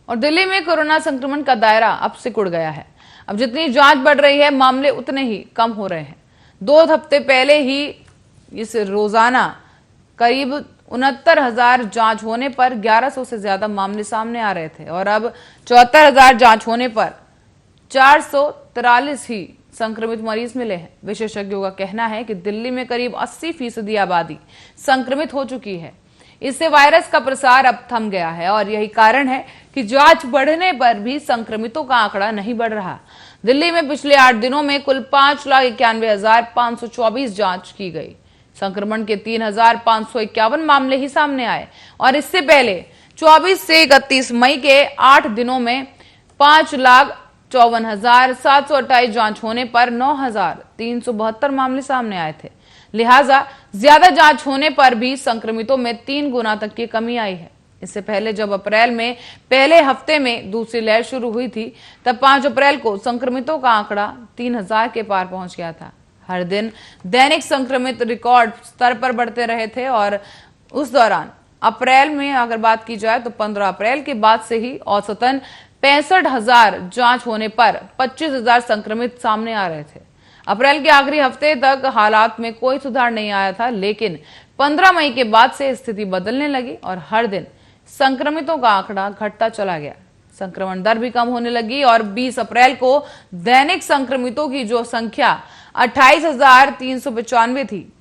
और दिल्ली में कोरोना संक्रमण का दायरा अब सिकुड़ गया है। अब जितनी जांच बढ़ रही है, मामले उतने ही कम हो रहे हैं। 2 हफ्ते पहले ही इस रोजाना करीब 69,000 जांच होने पर 1100 से ज्यादा मामले सामने आ रहे थे और अब 74,000 जांच होने पर 443 ही संक्रमित मरीज मिले हैं। विशेषज्ञों का कहना है कि दिल्ली में करीब 80% आबादी संक्रमित हो चुकी है। इससे वायरस का प्रसार अब थम गया है और यही कारण है कि जांच बढ़ने पर भी संक्रमितों का आंकड़ा नहीं बढ़ रहा। दिल्ली में पिछले 8 दिनों में कुल 5,91,524 जांच की गई। संक्रमण के 3,551 मामले ही सामने आए और इससे पहले 24 से 31 मई के 8 दिनों में 5,54,728 जांच होने पर 9,372 मामले सामने आए थे। लिहाजा ज्यादा जांच होने पर भी संक्रमितों में 3 गुना तक की कमी आई है। इससे पहले जब अप्रैल में पहले हफ्ते में दूसरी लहर शुरू हुई थी, तब 5 अप्रैल को संक्रमितों का आंकड़ा 3,000 के पार पहुंच गया था। हर दिन दैनिक संक्रमित रिकॉर्ड स्तर पर बढ़ते रहे थे और उस दौरान अप्रैल में अगर बात की जाए तो 15 अप्रैल के बाद से ही औसतन 65,000 जांच होने पर 25,000 संक्रमित सामने आ रहे थे। अप्रैल के आखिरी हफ्ते तक हालात में कोई सुधार नहीं आया था, लेकिन 15 मई के बाद से स्थिति बदलने लगी और हर दिन संक्रमितों का आंकड़ा घटता चला गया। संक्रमण दर भी कम होने लगी और 20 अप्रैल को दैनिक संक्रमितों की जो संख्या 28,395 थी,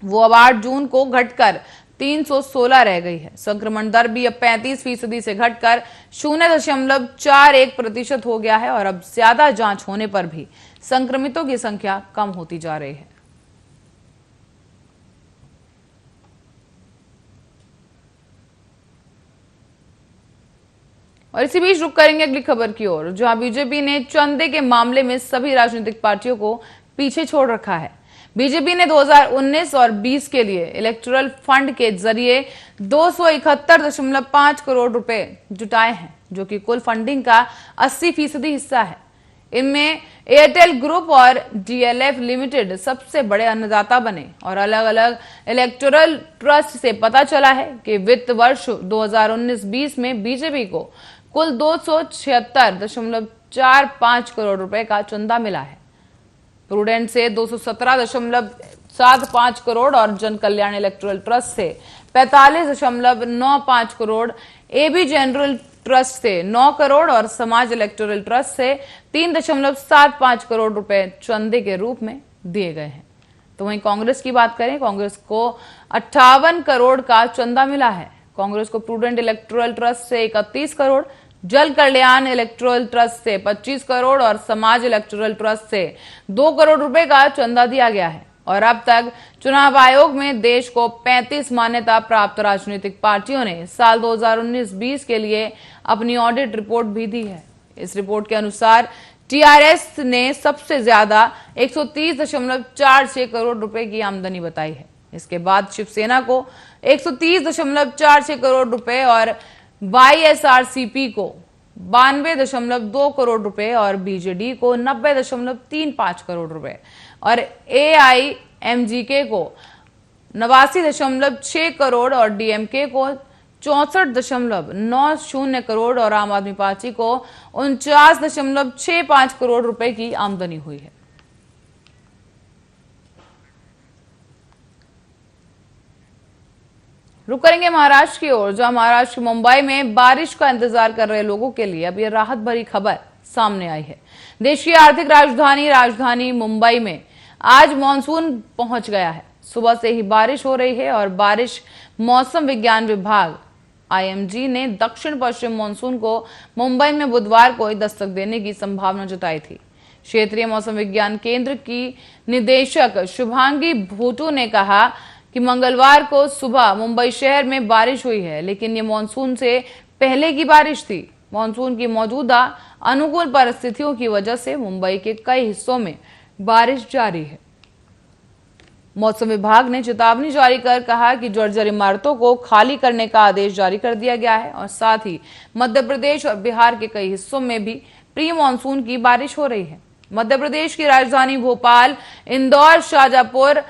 वो अब 8 जून को घटकर 316 रह गई है। संक्रमण दर भी अब 35% से घटकर 0.41% हो गया है और अब ज्यादा जांच होने पर भी संक्रमितों की संख्या कम होती जा रही है। और इसी बीच रुक करेंगे अगली खबर की ओर, जहां बीजेपी ने चंदे के मामले में सभी राजनीतिक पार्टियों को पीछे छोड़ रखा है। बीजेपी ने 2019 और 20 के लिए इलेक्टोरल फंड के जरिए 271.5 करोड़ रुपए जुटाए हैं, जो कि कुल फंडिंग का 80% हिस्सा है। इनमें एयरटेल ग्रुप और डीएलएफ लिमिटेड सबसे बड़े अन्नदाता बने और अलग अलग इलेक्टोरल ट्रस्ट से पता चला है कि वित्त वर्ष 2019-20 में बीजेपी को कुल 276.45 करोड़ रुपए का चंदा मिला है। प्रूडेंट से 217.75 करोड़ और जन कल्याण इलेक्टोरल ट्रस्ट से 45.95 करोड़, एबी जनरल ट्रस्ट से 9 करोड़ और समाज इलेक्टोरल ट्रस्ट से 3.75 करोड़ रुपए चंदे के रूप में दिए गए हैं। तो वहीं कांग्रेस की बात करें, कांग्रेस को 58 करोड़ का चंदा मिला है। कांग्रेस को प्रूडेंट इलेक्टोरल ट्रस्ट से 31 करोड़, जल कल्याण इलेक्टोरल ट्रस्ट से 25 करोड़ और समाज इलेक्टोरल ट्रस्ट से 2 करोड़ रुपए का चंदा दिया गया है। और अब तक चुनाव आयोग में देश को 35 मान्यता प्राप्त राजनीतिक पार्टियों ने साल 2019-20 के लिए अपनी ऑडिट रिपोर्ट भी दी है। इस रिपोर्ट के अनुसार टीआरएस ने सबसे ज्यादा 130.46 करोड़ रुपए की आमदनी बताई है। इसके बाद शिवसेना को 130.46 करोड़ रुपए और वाईएसआरसीपी को 92.2 करोड़ रुपए और बीजेडी को 90.35 करोड़ रुपए और एआईएमजीके को 89.6 करोड़ और डीएमके को 64.90 करोड़ और आम आदमी पार्टी को 49.65 करोड़ रुपए की आमदनी हुई है। रुक करेंगे महाराष्ट्र की ओर, जहां महाराष्ट्र के मुंबई में बारिश का इंतजार कर रहे लोगों के लिए अब यह राहत भरी खबर सामने आई है। देश की आर्थिक राजधानी मुंबई में आज मानसून पहुंच गया है। सुबह से ही बारिश हो रही है और बारिश मौसम विज्ञान विभाग आईएमजी ने दक्षिण पश्चिम मानसून को मुंबई में बुधवार को दस्तक देने की संभावना जताई थी। क्षेत्रीय मौसम विज्ञान केंद्र की निदेशक शुभांगी भूटू ने कहा कि मंगलवार को सुबह मुंबई शहर में बारिश हुई है, लेकिन ये मानसून से पहले की बारिश थी। मानसून की मौजूदा अनुकूल परिस्थितियों की वजह से मुंबई के कई हिस्सों में बारिश जारी है। मौसम विभाग ने चेतावनी जारी कर कहा कि जर्जर इमारतों को खाली करने का आदेश जारी कर दिया गया है और साथ ही मध्य प्रदेश और बिहार के कई हिस्सों में भी प्री मानसून की बारिश हो रही है। मध्य प्रदेश की राजधानी भोपाल, इंदौर, शाजापुर,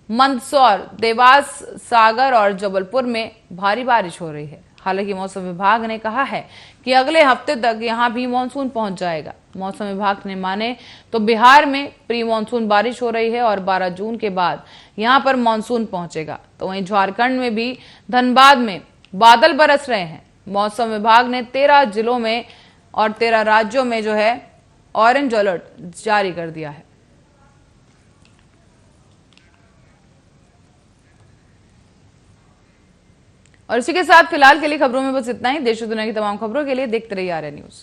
मंदसौर, देवास, सागर और जबलपुर में भारी बारिश हो रही है। हालांकि मौसम विभाग ने कहा है कि अगले हफ्ते तक यहां भी मानसून पहुंच जाएगा। मौसम विभाग ने माने तो बिहार में प्री मानसून बारिश हो रही है और 12 जून के बाद यहां पर मानसून पहुंचेगा। तो वहीं झारखंड में भी धनबाद में बादल बरस रहे हैं। मौसम विभाग ने 13 जिलों में और 13 राज्यों में जो है ऑरेंज अलर्ट जारी कर दिया है। और इसी के साथ फिलहाल के लिए खबरों में बस इतना ही। देश और दुनिया की तमाम खबरों के लिए देखते रहिए आर्या न्यूज।